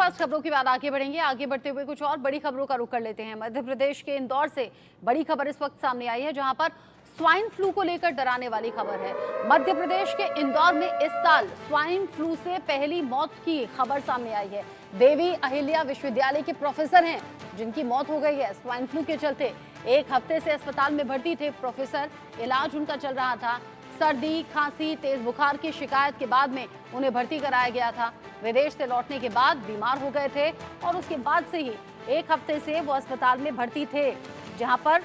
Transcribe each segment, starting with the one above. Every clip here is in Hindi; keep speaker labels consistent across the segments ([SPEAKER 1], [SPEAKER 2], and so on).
[SPEAKER 1] ब्रेकफास्ट खबरों के बाद आगे बढ़ेंगे। आगे बढ़ते हुए कुछ और बड़ी खबरों का रुख कर लेते हैं। मध्य प्रदेश के इंदौर से बड़ी खबर इस वक्त सामने आई है, जहां पर स्वाइन फ्लू को लेकर डराने वाली खबर है। मध्य प्रदेश के इंदौर में इस साल स्वाइन फ्लू से पहली मौत की खबर सामने आई है। देवी अहिल्या विश्वविद्यालय के प्रोफेसर हैं जिनकी मौत हो गई है स्वाइन फ्लू के चलते। एक हफ्ते से अस्पताल में भर्ती थे प्रोफेसर, इलाज उनका चल रहा था। सर्दी, खांसी, तेज बुखार की शिकायत के बाद में उन्हें भर्ती कराया गया था। विदेश से लौटने के बाद बीमार हो गए थे और उसके बाद से ही एक हफ्ते से वो अस्पताल में भर्ती थे, जहां पर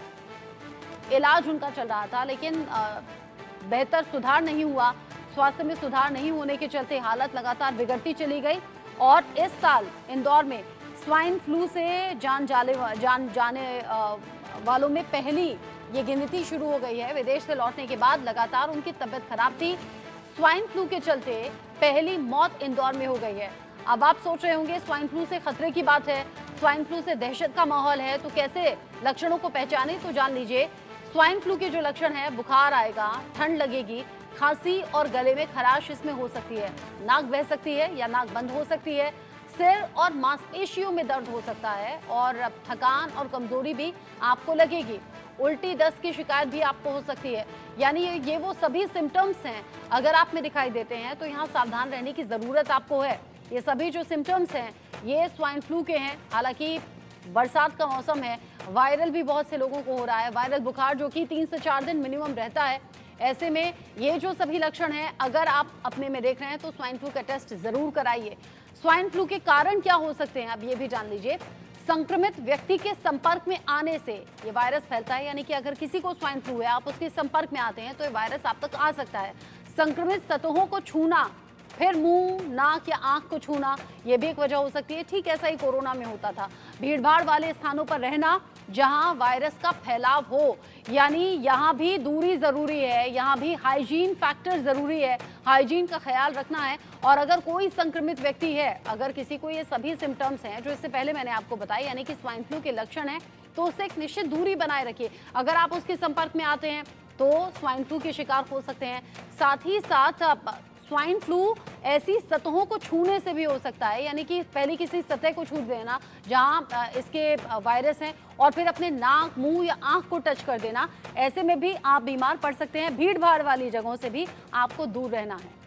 [SPEAKER 1] इलाज उनका चल रहा था। लेकिन बेहतर सुधार नहीं हुआ। स्वास्थ्य में सुधार नहीं होने के चलते हालत लगातार बिगड़ती चली गई और इस साल इंदौर में स्वाइन फ्लू से जान जाने वालों में पहली ये गिनती शुरू हो गई है। विदेश से लौटने के बाद लगातार उनकी तबीयत खराब थी। स्वाइन फ्लू के चलते पहली मौत इंदौर में हो गई है। अब आप सोच रहे होंगे स्वाइन फ्लू से खतरे की बात है, स्वाइन फ्लू से दहशत का माहौल है, तो कैसे लक्षणों को पहचाने? तो जान लीजिए, स्वाइन फ्लू के जो लक्षण है, बुखार आएगा, ठंड लगेगी, खांसी और गले में खराश इसमें हो सकती है, नाक बह सकती है या नाक बंद हो सकती है, सिर और मांसपेशियों में दर्द हो सकता है और थकान और कमजोरी भी आपको लगेगी। उल्टी दस्त की शिकायत भी आपको हो सकती है। यानी ये वो सभी सिम्टम्स हैं, अगर आप में दिखाई देते हैं तो यहाँ सावधान रहने की ज़रूरत आपको है। ये सभी जो सिम्टम्स हैं ये स्वाइन फ्लू के हैं। हालांकि बरसात का मौसम है, वायरल भी बहुत से लोगों को हो रहा है, वायरल बुखार जो कि 3 से 4 दिन मिनिमम रहता है। ऐसे में ये जो सभी लक्षण हैं, अगर आप अपने में देख रहे हैं तो स्वाइन फ्लू का टेस्ट जरूर कराइए। स्वाइन फ्लू के कारण क्या हो सकते हैं, अब ये भी जान लीजिए। संक्रमित व्यक्ति के संपर्क में आने से ये वायरस फैलता है, यानी कि अगर किसी को स्वाइन फ्लू है, आप उसके संपर्क में आते हैं तो ये वायरस आप तक आ सकता है। संक्रमित सतहों को छूना, फिर मुंह, नाक या आंख को छूना, ये भी एक वजह हो सकती है। ठीक ऐसा ही कोरोना में होता था। भीड़भाड़ वाले स्थानों पर रहना जहां वायरस का फैलाव हो, यानी यहां भी दूरी जरूरी है, यहां भी हाइजीन फैक्टर जरूरी है, हाइजीन का ख्याल रखना है। और अगर कोई संक्रमित व्यक्ति है, अगर किसी को ये सभी सिम्टम्स हैं जो इससे पहले मैंने आपको बताया, यानी कि स्वाइन फ्लू के लक्षण हैं, तो उससे एक निश्चित दूरी बनाए रखिए। अगर आप उसके संपर्क में आते हैं तो स्वाइन फ्लू के शिकार हो सकते हैं। साथ ही साथ स्वाइन फ्लू ऐसी सतहों को छूने से भी हो सकता है, यानी कि पहले किसी सतह को छू देना जहां इसके वायरस हैं और फिर अपने नाक, मुंह या आंख को टच कर देना, ऐसे में भी आप बीमार पड़ सकते हैं। भीड़ भाड़ वाली जगहों से भी आपको दूर रहना है।